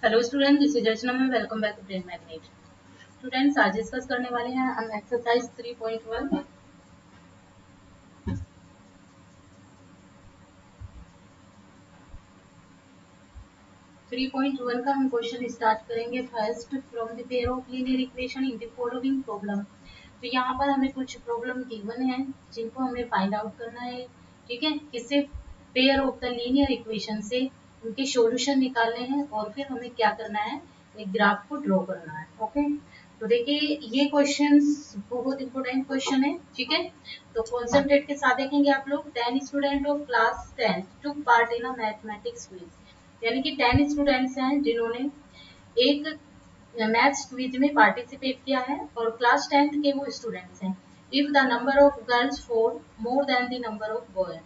Hello student, this is Archana ma'am. Welcome back to brain magnet. Students, आज discuss करने वाले हैं हम एक्सरसाइज 3.1। 3.1 का हम क्वेश्चन स्टार्ट करेंगे। First, from the pair of linear equation in the following problem. तो यहाँ पर हमें कुछ प्रॉब्लम गिवन है जिनको हमें फाइंड आउट करना है। ठीक है, किससे? Pair of the linear equation से उनके सॉल्यूशन निकालने हैं और फिर हमें क्या करना है, एक ग्राफ को ड्रॉ करना है। ओके, तो देखिए ये क्वेश्चंस बहुत इंपॉर्टेंट क्वेश्चन है। ठीक है, तो कॉन्सेंट्रेट के साथ देखेंगे आप लोग। 10 student of class 10 took part in a mathematics quiz, यानी कि 10 स्टूडेंट्स हैं जिन्होंने एक मैथ्स क्विज में पार्टिसिपेट किया है और क्लास 10th के वो स्टूडेंट्स हैं। If the number of girls four more than the number of boy,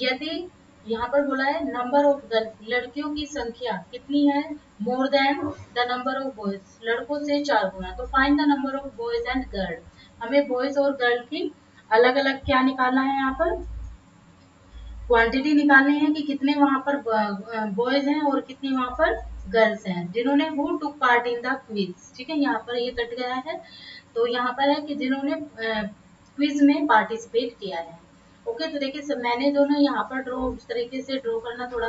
यदि यहाँ पर बोला है नंबर ऑफ गर्ल्स, लड़कियों की संख्या कितनी है, more than the number of boys, लड़कों से 4 गुना, तो find the number of boys and girl. हमें बॉयज और गर्ल की अलग अलग क्या निकालना है, यहाँ पर क्वांटिटी निकालनी है कि कितने वहां पर बॉयज हैं और कितने वहां पर गर्ल्स हैं जिन्होंने who took part in the quiz. ठीक है, यहाँ पर ये कट गया है, तो यहाँ पर है कि जिन्होंने क्विज में पार्टिसिपेट किया है। ओके, तो देखिए मैंने जो ना यहाँ पर ड्रॉ इस तरीके से ड्रॉ करना थोड़ा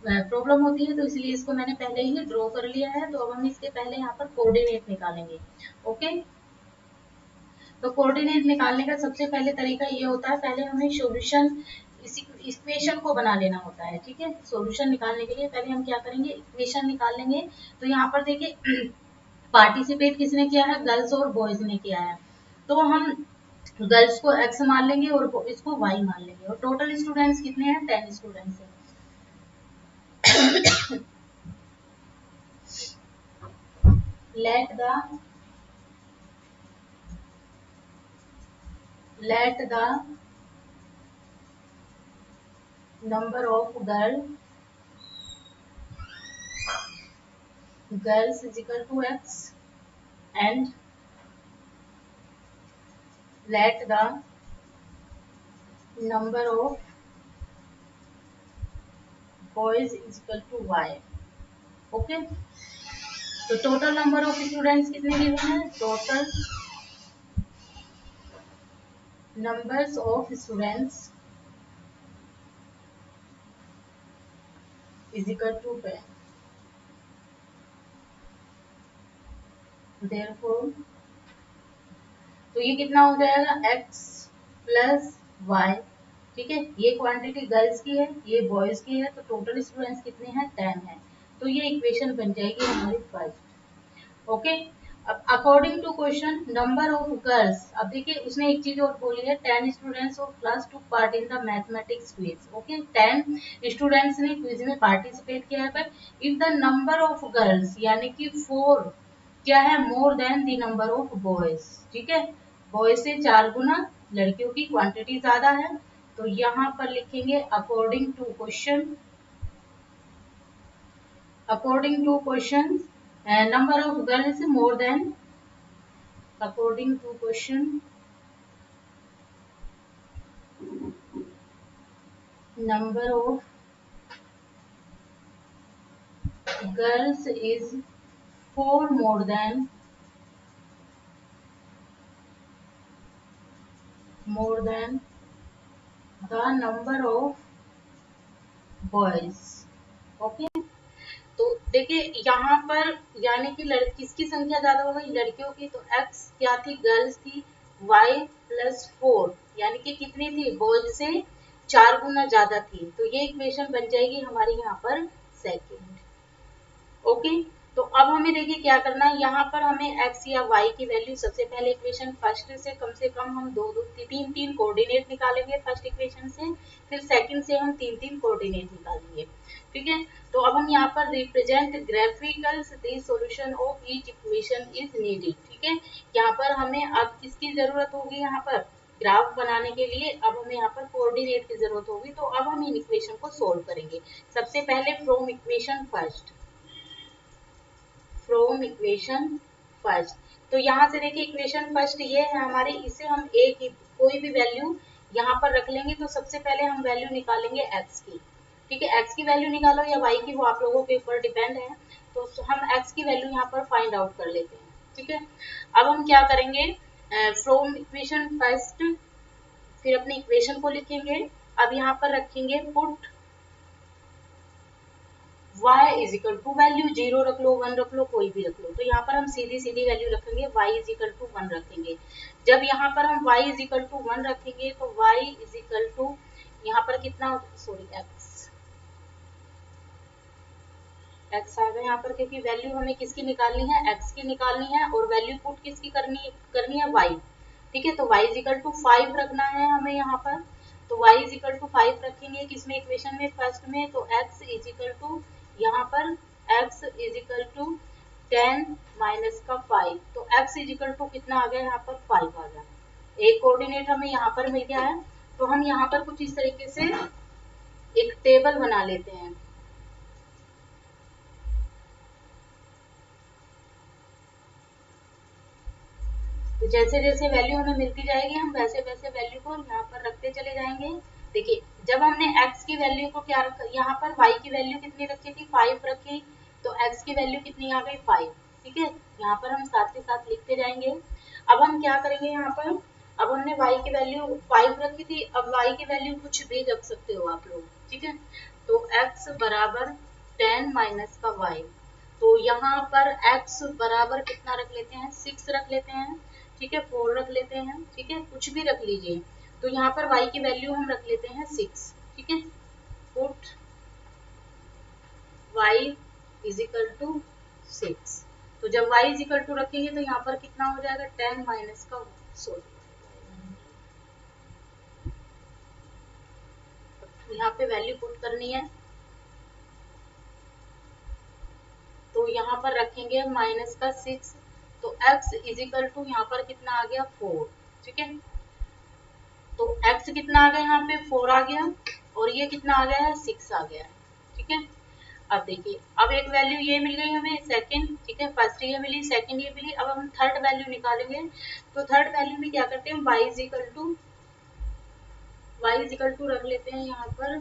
प्रॉब्लम होती है, तो इसलिए इसको मैंने पहले ही ड्रॉ कर लिया है। तो अब हम इसके पहले यहाँ पर कोऑर्डिनेट निकालेंगे। ओके, तो कोऑर्डिनेट निकालने का सबसे पहले तरीका ये होता है, पहले हमें सॉल्यूशन इसी इक्वेशन को बना लेना होता है। ठीक है, सॉल्यूशन निकालने के लिए पहले हम क्या करेंगे, इक्वेशन निकाल लेंगे। तो यहाँ पर देखिए पार्टिसिपेट किसने किया है, गर्ल्स और बॉयज ने किया है, तो हम गर्ल्स को x मान लेंगे और इसको y मान लेंगे। और टोटल स्टूडेंट्स कितने हैं, 10 स्टूडेंट्स हैं। let the number of girls is equal to x and let the number of boys is equal to y। Okay, तो टोटल नंबर ऑफ स्टूडेंट्स कितने गिवन है, total numbers of students is equal to 10। Therefore तो ये कितना हो जाएगा, x plus Y. ठीक है, ये क्वांटिटी गर्ल्स की है, ये बॉयज की है, तो टोटल स्टूडेंट्स कितने हैं, 10 है। तो ये इक्वेशन बन जाएगी हमारी फर्स्ट। ओके, अब according to question number of girls, अब देखिए उसने एक चीज और बोली है, 10 students of class took part in the mathematics quiz. Okay, 10 students ने क्विज में पार्टिसिपेट किया है, पर if the number of girls यानी कि 4 क्या है, more than the number of boys. ठीक है, बॉयज से 4 गुना, लड़कियों की क्वांटिटी ज्यादा है, तो यहाँ पर लिखेंगे according to question, according to question number of girls more than, according to question number of girls is 4 more than the number of boys। Okay, तो देखिए यहाँ पर यानी कि किसकी संख्या ज्यादा हो गई, लड़कियों की, तो x क्या थी, गर्ल्स थी, y प्लस 4 यानी कि कितनी थी, बॉयज से 4 गुना ज्यादा थी, तो ये इक्वेशन बन जाएगी हमारी यहाँ पर सेकेंड। ओके, तो अब हमें देखिए क्या करना है, यहाँ पर हमें x या y की वैल्यू सबसे पहले इक्वेशन फर्स्ट से कम हम तीन कोऑर्डिनेट निकालेंगे फर्स्ट इक्वेशन से, फिर सेकंड से हम तीन कोऑर्डिनेट निकालेंगे। ठीक है, तो अब हम यहाँ पर represent graphical the solution of each equation is needed. ठीक है, यहाँ पर हमें अब किसकी जरूरत होगी, यहाँ पर ग्राफ बनाने के लिए अब हमें यहाँ पर कोऑर्डिनेट की जरूरत होगी। तो अब हम इन इक्वेशन को सोल्व करेंगे। सबसे पहले from equation first, from equation first, तो यहाँ से देखिए इक्वेशन फर्स्ट ये है हमारी, इसे हम एक कोई भी वैल्यू यहाँ पर रख लेंगे। तो सबसे पहले हम वैल्यू निकालेंगे x की। ठीक है, x की वैल्यू निकालो या y की, वो आप लोगों के ऊपर डिपेंड है। तो हम x की वैल्यू यहाँ पर फाइंड आउट कर लेते हैं। ठीक है, अब हम क्या करेंगे, फ्रॉम इक्वेशन फर्स्ट, फिर अपनी इक्वेशन को लिखेंगे। अब यहाँ पर रखेंगे put y is equal to value 0 रख लो, 1 रख लो, कोई भी रख लो। तो यहाँ पर हम सीधी सीधी वैल्यू रखेंगे, y इज इक्वल टू 1 रखेंगे। जब यहाँ पर हम y इज इक्वल टू 1 रखेंगे तो y इज इक्वल टू यहाँ पर कितना, सॉरी x आएगा यहाँ पर, क्योंकि वैल्यू हमें किसकी निकालनी है, x की निकालनी है, और वैल्यू पुट किसकी करनी है y। ठीक है, तो y इज इक्वल टू 5 रखना है हमें यहाँ पर। तो y इज इक्वल टू 5 रखेंगे किसमें, इक्वेशन में फर्स्ट में। तो x इज इक्वल टू यहाँ पर x is equal to 10 minus का 5। तो x इज इक्वल टू कितना आ गया यहाँ पर, 5 आ गया। एक कोऑर्डिनेट हमें यहाँ पर मिल गया है। तो हम यहाँ पर कुछ इस तरीके से एक टेबल बना लेते हैं। तो जैसे जैसे वैल्यू हमें मिलती जाएगी, हम वैसे वैसे वैल्यू को यहाँ पर रखते चले जाएंगे। देखिए, जब हमने x की वैल्यू को क्या रखा, यहाँ पर y की वैल्यू कितनी रखी थी, 5 रखी। तो x की वैल्यू कितनी आ गई, 5। ठीक है, यहाँ पर हम साथ के साथ लिखते जाएंगे। अब हम क्या करेंगे यहाँ पर, अब हमने y की वैल्यू 5 रखी थी, अब y की वैल्यू कुछ भी रख सकते हो आप लोग। ठीक है, तो x बराबर 10 माइनस का y। तो यहाँ पर x बराबर कितना रख लेते हैं, 6 रख लेते हैं। ठीक है, 4 रख लेते हैं। ठीक है, कुछ भी रख लीजिए। तो यहाँ पर y की वैल्यू हम रख लेते हैं 6। ठीक है, put y is equal to 6। तो जब y इज इक्वल टू रखेंगे तो यहाँ पर कितना हो जाएगा, 10 माइनस का, सॉरी यहाँ पे वैल्यू पुट करनी है। तो यहाँ पर रखेंगे माइनस का 6। तो x इज इक्वल टू यहाँ पर कितना आ गया, 4। ठीक है, तो x कितना आ गया, यहाँ पे 4 आ गया, और ये कितना आ गया है, 6 आ गया है। ठीक है, अब देखिए, अब एक वैल्यू ये मिल गई हमें सेकंड। ठीक है, फर्स्ट ये मिली, सेकंड ये मिली। अब हम थर्ड वैल्यू निकालेंगे। तो थर्ड वैल्यू में क्या करते हैं, y इज इक्वल टू रख लेते हैं यहाँ पर,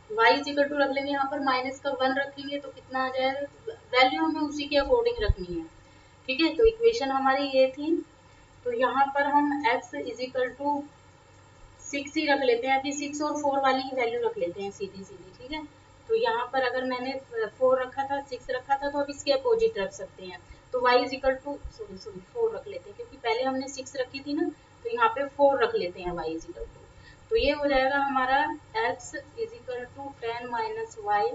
y इज इक्वल टू रख लेंगे यहाँ पर, माइनस का 1 रखेंगे तो कितना आ जाएगा, वैल्यू हमें उसी के अकॉर्डिंग रखनी है। ठीक है, तो इक्वेशन हमारी ये थी। तो यहाँ पर हम x इज इक्वल टू 6 ही रख लेते हैं, अभी 6 और 4 वाली ही वैल्यू रख लेते हैं सीधी सीधी। ठीक है, तो यहाँ पर अगर मैंने 4 रखा था, 6 रखा था, तो अब इसके अपोजिट रख सकते हैं। तो y is equal to, sorry 4 रख लेते हैं, क्योंकि पहले हमने 6 रखी थी ना। तो यहाँ पे 4 रख लेते हैं y इज इक्वल टू। तो ये हो जाएगा हमारा x is equal to 10 minus y,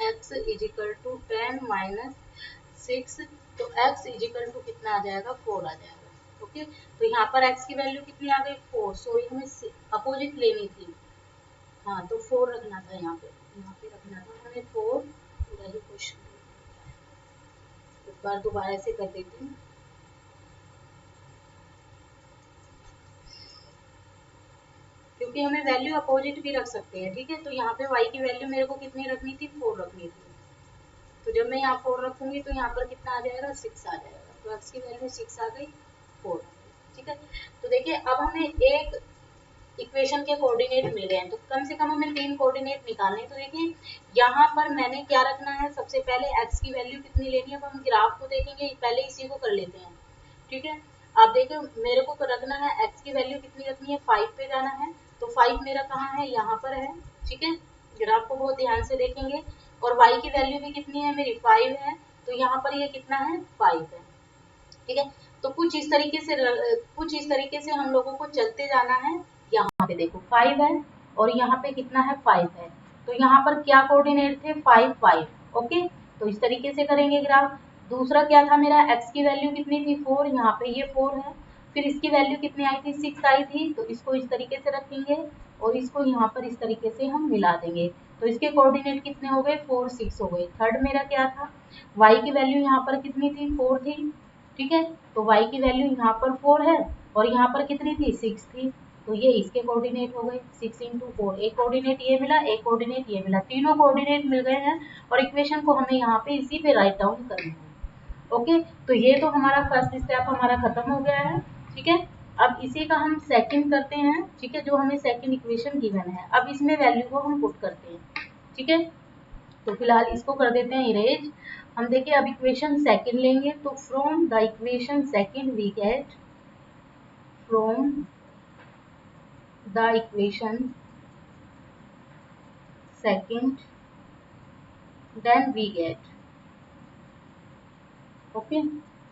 x is equal to 10 minus 6। तो x इज इक्वल टू कितना आ जाएगा, 4 आ जाएगा। ओके, तो यहाँ पर x की वैल्यू कितनी आ गई, 4। सॉरी, हमें अपोजिट लेनी थी। हाँ, तो 4 रखना था यहाँ पे रखना था हमें 4। पूरा ही क्वेश्चन एक बार दोबारा से कर देती हूँ, क्योंकि हमें वैल्यू अपोजिट भी रख सकते हैं। ठीक है, तो यहाँ पे y की वैल्यू मेरे को कितनी रखनी थी, 4 रखनी थी। तो जब मैं यहाँ 4 रखूंगी तो यहाँ पर कितना आ जाएगा, 6 आ जाएगा। तो x की वैल्यू 6 आ गई, 4 आ गई। ठीक है, तो देखिए, अब हमें एक इक्वेशन के कोऑर्डिनेट मिल गए हैं, तो कम से कम हमें 3 कोऑर्डिनेट निकालने हैं। तो देखिए, यहाँ पर मैंने क्या रखना है, सबसे पहले x की वैल्यू कितनी लेनी है। अब हम ग्राफ को देखेंगे, पहले इसी को कर लेते हैं। ठीक है, आप देखो, मेरे को रखना है x की वैल्यू कितनी रखनी है, 5 पे जाना है। तो 5 मेरा कहाँ है, यहाँ पर है। ठीक है, ग्राफ को बहुत ध्यान से देखेंगे। और y की वैल्यू भी कितनी है मेरी, 5 है। तो यहाँ पर ये कितना है, 5 है। ठीक है, तो कुछ इस तरीके से हम लोगों को चलते जाना है। यहाँ पे देखो 5 है, और यहाँ पे कितना है, 5 है। तो यहाँ पर क्या कोऑर्डिनेट थे, 5 5। ओके, तो इस तरीके से करेंगे ग्राफ। दूसरा क्या था मेरा, x की वैल्यू कितनी थी, 4। यहाँ पे ये 4 है। फिर इसकी वैल्यू कितनी आई थी, 6 आई थी। तो इसको इस तरीके से रखेंगे, और इसको यहाँ पर इस तरीके से हम मिला देंगे। तो इसके कोऑर्डिनेट कितने हो गए, 4 6 हो गए। थर्ड मेरा क्या था, y की वैल्यू यहाँ पर कितनी थी, 4 थी। ठीक है, तो y की वैल्यू यहाँ पर 4 है, और यहाँ पर कितनी थी, 6 थी। तो ये इसके कोऑर्डिनेट हो गए, 6 इंटू 4। एक कोऑर्डिनेट ये मिला, एक कोऑर्डिनेट ये मिला, तीनों कोऑर्डिनेट मिल गए हैं। और इक्वेशन को हमें यहाँ पे इसी पे राइट डाउन करना है। ओके, तो ये तो हमारा फर्स्ट स्टेप हमारा खत्म हो गया है। ठीक है। अब इसी का हम सेकंड करते हैं, ठीक है, जो हमें सेकंड इक्वेशन गिवन है। अब इसमें वैल्यू को हम पुट करते हैं, ठीक है। तो फिलहाल इसको कर देते हैं इरेज। हम देखिए अब इक्वेशन सेकंड लेंगे, तो from the equation second we get, from the equation second then we get, okay.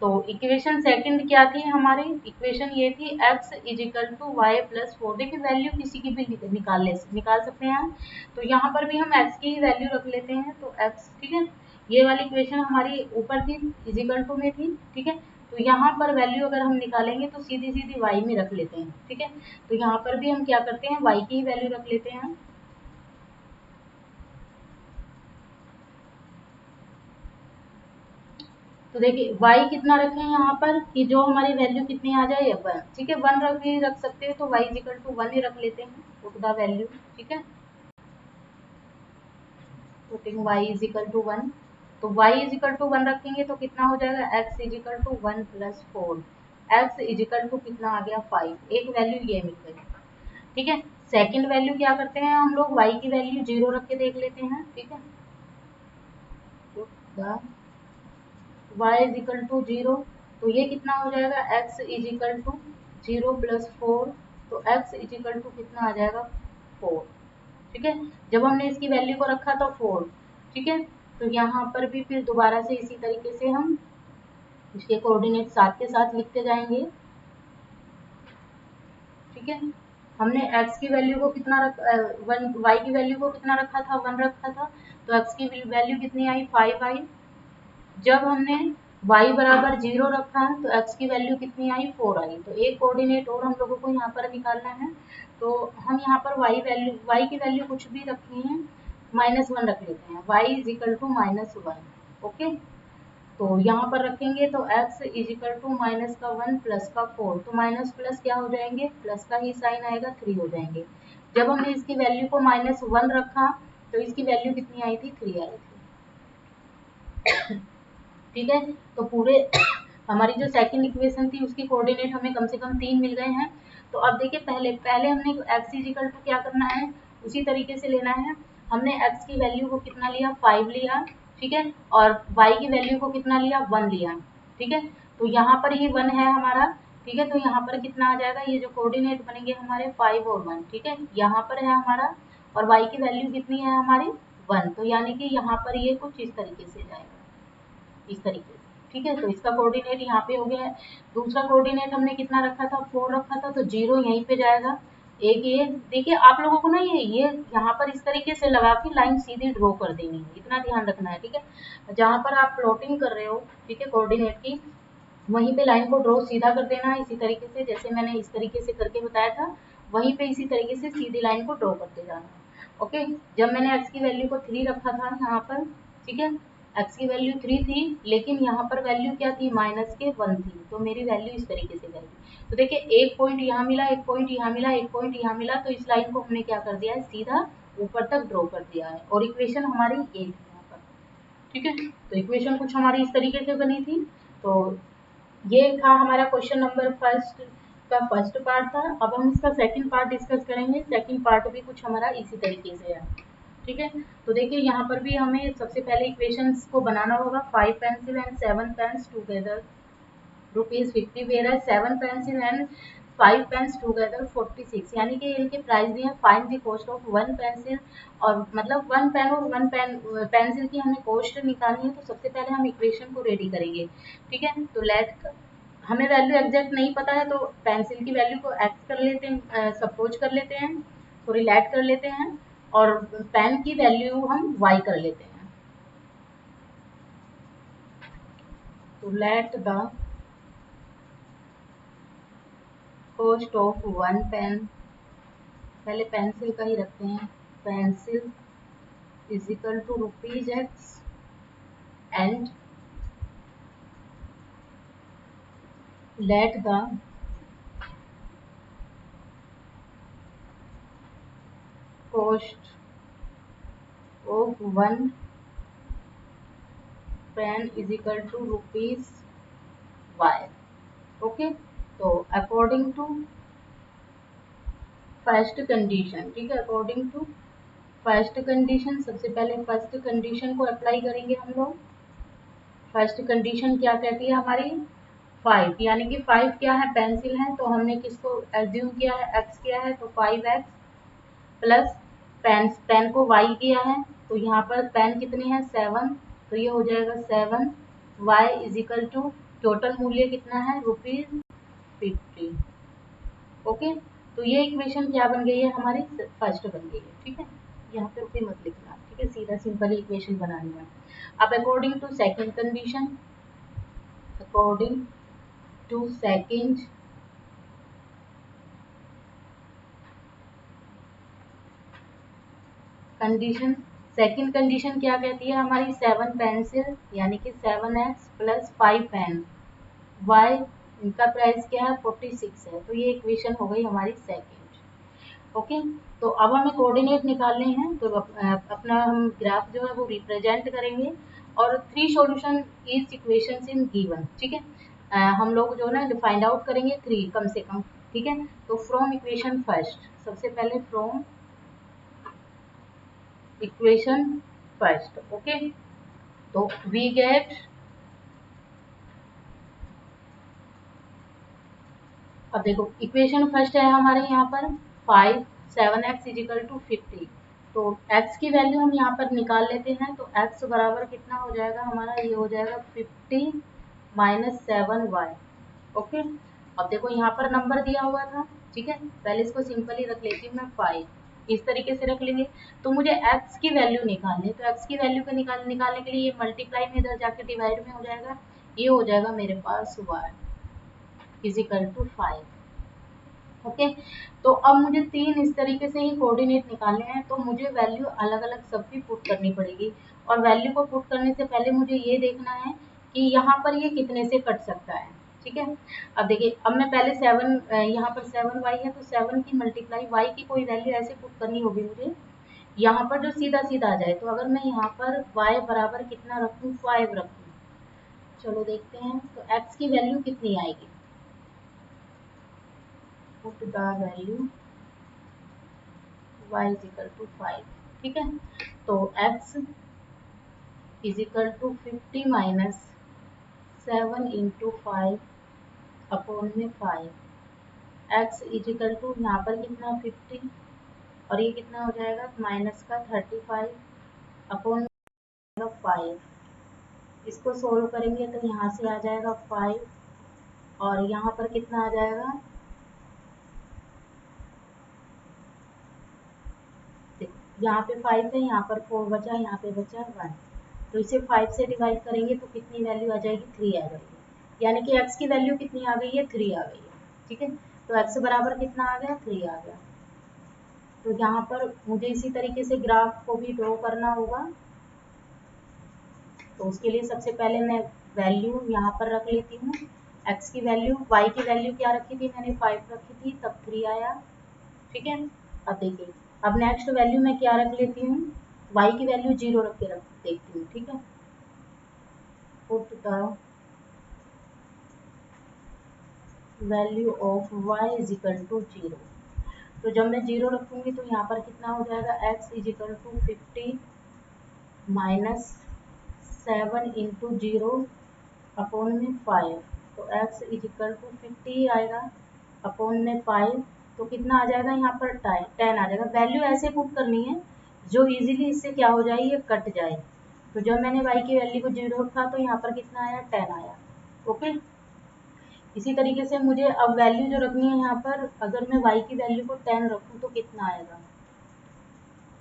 तो इक्वेशन सेकंड क्या थी हमारी, इक्वेशन ये थी x is equal to y plus 4। देखिए वैल्यू किसी की भी निकाल सकते हैं। तो यहाँ पर भी हम x की वैल्यू रख लेते हैं, तो x, ठीक है। ये वाली इक्वेशन हमारी ऊपर थी, इज इक्वल टू में थी, ठीक है। तो यहाँ पर वैल्यू अगर हम निकालेंगे तो सीधी सीधी y में रख लेते हैं, ठीक है। तो यहाँ पर भी हम क्या करते हैं, y की वैल्यू रख लेते हैं। तो देखिए y कितना रखें यहाँ पर कि जो हमारी वैल्यू कितनी आ जाए, 1, ठीक है। 1 रख सकते हैं, तो y इज इक्वल टू 1 ही रख लेते हैं, पुट द वैल्यू, ठीक है। Putting y is equal to 1, तो y इज इक्वल टू 1 रखेंगे तो कितना हो जाएगा, x is equal to 1 plus 4, x is equal to कितना आ गया 5। एक वैल्यू ये मिल गई, ठीक है। सेकंड वैल्यू क्या करते हैं हम लोग, y की वैल्यू 0 रख के देख लेते हैं, ठीक है। तो y इज इक्वल टू 0, तो ये कितना हो जाएगा, x is equal to 0 plus 4, तो x इज इक्वल टू कितना आ जाएगा 4, ठीक है। जब हमने इसकी वैल्यू को रखा था 4, ठीक है। तो यहाँ पर भी फिर दोबारा से इसी तरीके से हम इसके कोऑर्डिनेट साथ के साथ लिखते जाएंगे, ठीक है। हमने x की वैल्यू को कितना y की वैल्यू को कितना रखा था, 1 रखा था, तो x की वैल्यू कितनी आई, 5 आई। जब हमने y बराबर 0 रखा तो x की वैल्यू कितनी आई, 4 आई। तो एक कोऑर्डिनेट और हम लोगों को यहाँ पर निकालना है, तो हम यहाँ पर y की वैल्यू कुछ भी रखनी है, -1 रख लेते हैं, y is equal to -1, okay. तो यहाँ पर रखेंगे तो x is equal to minus का 1 प्लस का 4, तो माइनस प्लस क्या हो जाएंगे, प्लस का ही साइन आएगा, 3 हो जाएंगे। जब हमने इसकी वैल्यू को -1 रखा तो इसकी वैल्यू कितनी आई थी, 3 आई थी, ठीक है। तो पूरे हमारी जो सेकंड इक्वेशन थी उसकी कोऑर्डिनेट हमें कम से कम 3 मिल गए हैं। तो अब देखिए पहले पहले हमने x इज इक्वल टू क्या करना है, उसी तरीके से लेना है। हमने x की वैल्यू को कितना लिया, 5 लिया, ठीक है। और y की वैल्यू को कितना लिया, 1 लिया, ठीक है। तो यहाँ पर ही 1 है हमारा, ठीक है। तो यहाँ पर कितना आ जाएगा, ये जो कोऑर्डिनेट बनेंगे हमारे 5 और 1, ठीक है। यहाँ पर है हमारा, और y की वैल्यू कितनी है हमारी 1, तो यानी कि यहाँ पर ये कुछ इस तरीके से जाएगा, इस तरीके से, ठीक है। तो इसका कोऑर्डिनेट यहाँ पे हो गया है। दूसरा कोऑर्डिनेट हमने कितना रखा था, 4 रखा था, तो 0 यहीं पे जाएगा। एक ये देखिए आप लोगों को ना ये यहाँ पर इस तरीके से लगा के लाइन सीधी ड्रॉ कर देनी है, इतना ध्यान रखना है, ठीक है। जहाँ पर आप प्लॉटिंग कर रहे हो, ठीक है, कोऑर्डिनेट की, वहीं पे लाइन को ड्रॉ सीधा कर देना है, इसी तरीके से जैसे मैंने इस तरीके से करके बताया था, वहीं पे इसी तरीके से सीधी लाइन को ड्रॉ करते जाना है, ओके। जब मैंने x की वैल्यू को 3 रखा था यहाँ पर, ठीक है, x की वैल्यू 3 थी, लेकिन यहाँ पर वैल्यू क्या थी, माइनस के 1 थी, तो मेरी वैल्यू इस तरीके से गई। तो देखिए एक पॉइंट यहाँ मिला, एक पॉइंट यहाँ मिला, एक पॉइंट यहाँ मिला, तो इस लाइन को हमने क्या कर दिया है, सीधा ऊपर तक ड्रॉ कर दिया है, और इक्वेशन हमारी ये थी यहाँ पर, ठीक है। तो इक्वेशन कुछ हमारी इस तरीके से बनी थी। तो ये था हमारा क्वेश्चन नंबर फर्स्ट का फर्स्ट पार्ट था। अब हम इसका सेकंड पार्ट डिस्कस करेंगे। सेकंड पार्ट भी कुछ हमारा इसी तरीके से है, ठीक है। तो देखिए यहाँ पर भी हमें सबसे पहले इक्वेशंस को बनाना होगा। 5 pencil and 7 pens together ₹50, where 7 pencil and 5 pens together 46, यानी कि इनके प्राइस दिए हैं। Find the cost of 1 pencil, और मतलब 1 पेन और 1 पेंसिल की हमें कॉस्ट निकालनी है। तो सबसे पहले हम इक्वेशन को रेडी करेंगे, ठीक है। तो लेट, हमें वैल्यू एग्जैक्ट नहीं पता है, तो पेंसिल की वैल्यू को एक्स कर लेते हैं, सपोज कर लेते हैं, सॉरी लेट कर लेते हैं, और पेन की वैल्यू हम वाई कर लेते हैं। तो let the cost of 1 pen, पहले पेंसिल का ही रखते हैं, pencil is equal to ₹x, and let the cost of 1 pen is equal to ₹y, okay. तो अकॉर्डिंग टू फर्स्ट कंडीशन, ठीक है, अकॉर्डिंग टू फर्स्ट कंडीशन, सबसे पहले फर्स्ट कंडीशन को अप्लाई करेंगे हम लोग। फर्स्ट कंडीशन क्या कहती है हमारी, 5, यानी कि 5 क्या है, पेंसिल है, तो हमने किसको एज्यूम किया है, x किया है, तो 5x प्लस पेन को y किया है, तो यहाँ पर पेन कितने हैं, 7, तो ये हो जाएगा 7y is equal to total मूल्य कितना है, ₹50। ओके, तो ये इक्वेशन क्या बन गई है हमारी, फर्स्ट बन गई है, ठीक है। यहाँ पे रुपये मत लिखना, ठीक है, सीधा सिंपल इक्वेशन बनानी है। अब according to second condition, according to second condition, second condition क्या कहती है हमारी, 7 पेंसिल यानी कि 7x प्लस 5 पेन, y इनका प्राइस क्या है, 46 है, तो ये इक्वेशन हो गई हमारी सेकंड। ओके, तो अब हमें कोऑर्डिनेट निकालने हैं, तो अपना हम ग्राफ जो है वो रिप्रेजेंट करेंगे और 3 सॉल्यूशन इस इक्वेशन इन गिवन, ठीक है। हम लोग जो ना फाइंड आउट करेंगे 3 कम से कम, ठीक है। तो फ्रॉम इक्वेशन फर्स्ट, सबसे पहले फ्रॉम इक्वेशन फर्स्ट, ओके, तो वी गेट, अब देखो इक्वेशन फर्स्ट है हमारे यहाँ पर 5 7x इजिकल टू 50, तो x की वैल्यू हम यहाँ पर निकाल लेते हैं, तो x बराबर कितना हो जाएगा हमारा, ये हो जाएगा 50 माइनस 7y। ओके, अब देखो यहाँ पर नंबर दिया हुआ था, ठीक है, पहले इसको सिंपली रख लेती हूँ मैं 5, इस तरीके से रख लेंगे। तो मुझे x की वैल्यू निकालनी है, तो x की वैल्यू को निकालने के लिए ये मल्टीप्लाई में इधर जाके डिवाइड में हो जाएगा, ये हो जाएगा मेरे पास y इजिकल टू 5। ओके, तो अब मुझे 3 इस तरीके से ही कोऑर्डिनेट निकालने हैं, तो मुझे वैल्यू अलग अलग सबकी पुट करनी पड़ेगी, और वैल्यू को पुट करने से पहले मुझे ये देखना है कि यहाँ पर ये कितने से कट सकता है, ठीक है। अब देखिए, अब मैं पहले 7 यहाँ पर 7y है, तो 7 की मल्टीप्लाई y की कोई वैल्यू ऐसे पुट करनी होगी मुझे यहाँ पर जो सीधा सीधा आ जाए, तो अगर मैं यहाँ पर y बराबर कितना रखूँ, 5 रखूँ, चलो देखते हैं, तो x की वैल्यू कितनी आएगी, put the value y is equal to 5, ठीक है। तो x is equal to 50 minus 7 into 5 upon में 5, x इज इक्वल टू यहाँ पर कितना 50 और ये कितना हो जाएगा माइनस का 35 अपॉन 5, इसको सोल्व करेंगे तो यहाँ से आ जाएगा 5 और यहाँ पर कितना आ जाएगा, यहाँ पे 5 है, यहाँ पर 4 बचा, यहाँ पे बचा 1, तो इसे 5 से डिवाइड करेंगे तो कितनी वैल्यू आ जाएगी, 3 आ जाएगी, यानी कि x की वैल्यू कितनी आ गई है, 3 आ गई है, ठीक है। तो x बराबर कितना आ गया, 3 आ गया। तो यहाँ पर मुझे इसी तरीके से ग्राफ को भी ड्रॉ करना होगा, तो उसके लिए सबसे पहले मैं वैल्यू यहाँ पर रख लेती हूँ, x की वैल्यू, y की वैल्यू क्या रखी थी मैंने, 5 रखी थी, तब 3 आया, ठीक है। अब देखिए, अब नेक्स्ट वैल्यू मैं क्या रख लेती हूँ, y की वैल्यू 0 रख के रख देखती हूँ, ठीक है। Put the value of y is equal to 0, तो जब मैं 0 रखूंगी तो यहाँ पर कितना हो जाएगा, x is equal to 50 minus 7 into 0 upon में 5, तो x इज इक्वल टू 50 आएगा अपॉन में 5, तो कितना आ जाएगा यहाँ पर 10 आ जाएगा। वैल्यू ऐसे पुट करनी है जो इजीली इससे क्या हो जाए, ये कट जाए, तो जब मैंने y की वैल्यू को 0 रखा तो यहाँ पर कितना आया, 10 आया। ओके, इसी तरीके से मुझे अब वैल्यू जो रखनी है यहाँ पर, अगर मैं y की वैल्यू को 10 रखूँ तो कितना आएगा,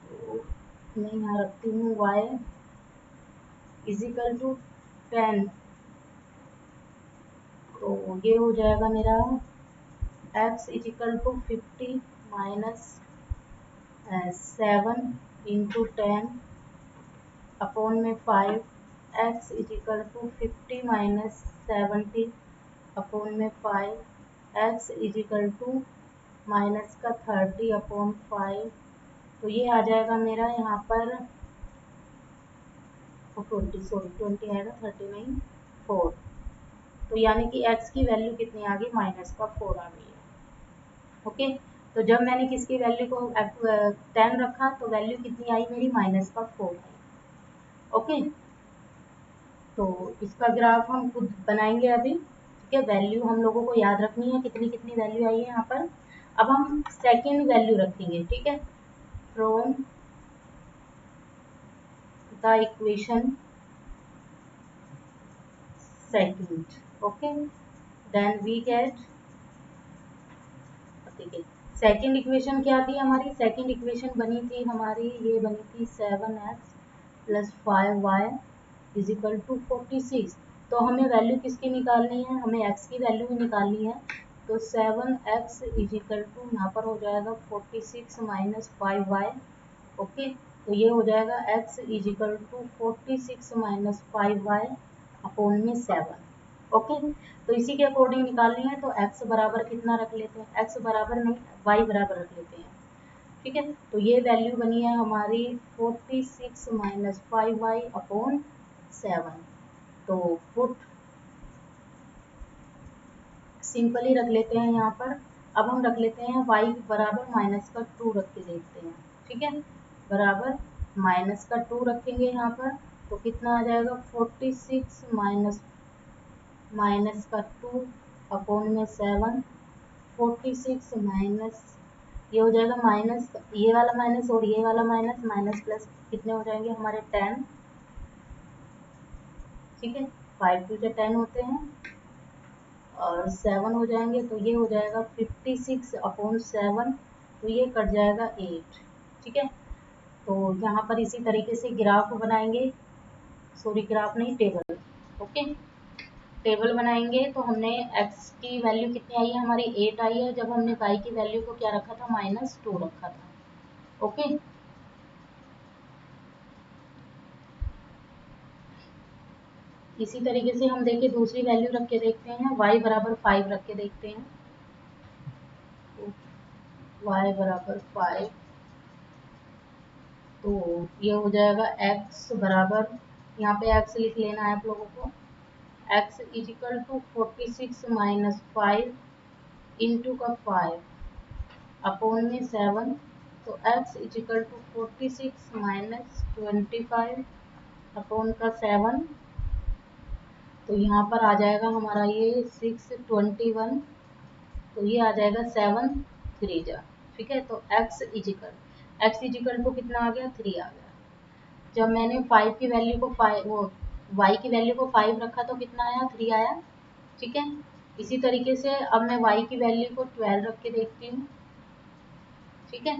तो मैं यहाँ रखती हूँ y इज इक्वल टू 10, तो ये हो जाएगा मेरा x is equal to 50 minus 7 into 10 upon में 5, x is equal to 50 minus 70 upon में 5, x is equal to minus का 30 अपॉन 5, तो ये आ जाएगा मेरा यहाँ पर 20 आएगा, 30 नहीं 4, तो यानी कि x की वैल्यू कितनी आ गई, -4 आ गई है। ओके, तो जब मैंने किसकी वैल्यू को 10 रखा तो वैल्यू कितनी आई मेरी, -4 आई। ओके, तो इसका ग्राफ हम खुद बनाएंगे अभी। ठीक है, वैल्यू हम लोगों को याद रखनी है कितनी कितनी वैल्यू आई है यहाँ पर। अब हम सेकेंड वैल्यू रखेंगे। ठीक है, from the equation second, okay, then we get, ठीक है, सेकेंड इक्वेशन क्या थी हमारी, सेकेंड इक्वेशन बनी थी हमारी, ये बनी थी 7x + 5y = 46। तो हमें वैल्यू किसकी निकालनी है, हमें x की वैल्यू ही निकालनी है। तो 7x = यहाँ पर हो जाएगा 46 - 5y। ओके, तो ये हो जाएगा x = 46 - 5y अपॉन में 7। ओके, तो इसी के अकॉर्डिंग निकालनी है। तो x बराबर कितना रख लेते हैं, x बराबर नहीं y बराबर रख लेते हैं। ठीक है, तो ये वैल्यू बनी है हमारी 46 - 5y अपॉन 7। तो पुट सिंपल ही रख लेते हैं यहाँ पर। अब हम रख लेते हैं y बराबर -2 रख के देखते हैं। ठीक है, बराबर -2 रखेंगे यहाँ पर, तो कितना आ जाएगा, 46 -2 अपॉन में 7। 46 माइनस, ये हो जाएगा माइनस, ये वाला माइनस और ये वाला माइनस, माइनस प्लस कितने हो जाएंगे हमारे 10। ठीक है, 5 2 से 10 होते हैं और 7 हो जाएंगे, तो ये हो जाएगा 56 अपॉन 7, तो ये कट जाएगा 8। ठीक है, तो यहाँ पर इसी तरीके से ग्राफ बनाएंगे, सॉरी ग्राफ नहीं, टेबल। ओके, टेबल बनाएंगे। तो हमने x की वैल्यू कितनी आई है हमारी, 8 आई है, जब हमने y की वैल्यू को क्या रखा था, -2 रखा था। ओके, इसी तरीके से हम देखिए दूसरी वैल्यू रख के देखते हैं, y बराबर 5 रख के देखते हैं। y बराबर 5, तो ये हो जाएगा x बराबर, यहाँ पे x लिख लेना है आप लोगों को, x = 46 - 5 इंटू का 5 अपॉन में 7। तो x = 46 - 25 अपॉन का 7। तो यहाँ पर आ जाएगा हमारा ये 621, तो ये आ जाएगा 7 3 जा। ठीक है, तो x इजिकल टू कितना आ गया, 3 आ गया। जब मैंने 5 की वैल्यू को 5 वो y की वैल्यू को 5 रखा तो कितना आया, 3 आया। ठीक है, इसी तरीके से अब मैं y की वैल्यू को 12 रख के देखती हूँ। ठीक है,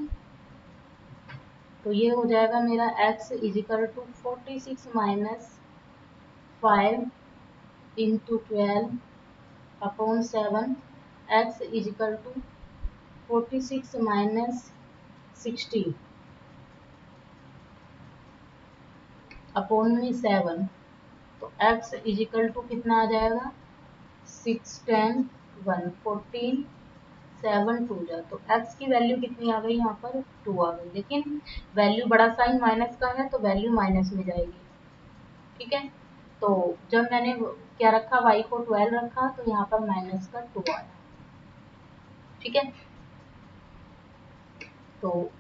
तो ये हो जाएगा मेरा x = 46 - 5 into 12 upon 7। x = 46 - 60 upon में 7। तो x = कितना आ जाएगा, 6 10 1 14 7 2 जा। तो x की वैल्यू कितनी आ गई यहाँ पर, 2 आ गई। लेकिन वैल्यू बड़ा साइन माइनस का है तो वैल्यू माइनस में जाएगी। ठीक है, तो जब मैंने क्या रखा, y को 12 रखा तो यहाँ पर -2 आया। ठीक है, तो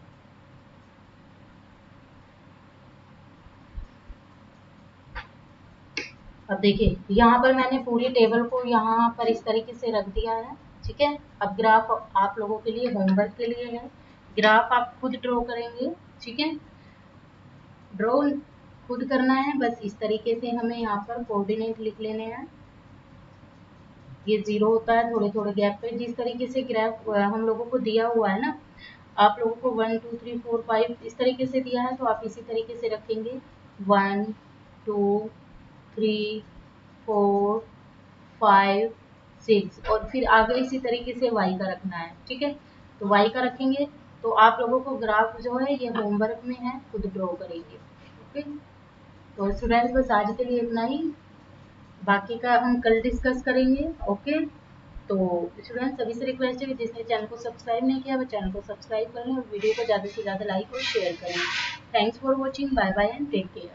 अब देखिए यहाँ पर मैंने पूरी टेबल को यहाँ पर इस तरीके से रख दिया है। ठीक है, अब ग्राफ आप लोगों के लिए होमवर्क के लिए है, ग्राफ आप खुद ड्रॉ करेंगे। ठीक है, ड्रॉ खुद करना है, बस इस तरीके से हमें यहाँ पर कोऑर्डिनेट लिख लेने हैं। ये 0 होता है थोड़े थोड़े गैप पे, जिस तरीके से ग्राफ हम लोगों को दिया हुआ है ना, आप लोगों को 1 2 3 4 5 इस तरीके से दिया है, तो आप इसी तरीके से रखेंगे 1 2 3 4 5 6 और फिर आगे इसी तरीके से y का रखना है। ठीक है, तो y का रखेंगे, तो आप लोगों को ग्राफ जो है ये होमवर्क में है, खुद ड्रॉ करेंगे। ओके, तो स्टूडेंट्स बस आज के लिए इतना ही, बाकी का हम कल डिस्कस करेंगे। ओके, तो स्टूडेंट्स सभी से रिक्वेस्ट है कि जिसने चैनल को सब्सक्राइब नहीं किया वो चैनल को सब्सक्राइब करें और वीडियो को ज़्यादा से ज़्यादा लाइक और शेयर करें। Thanks for watching, bye bye and take care.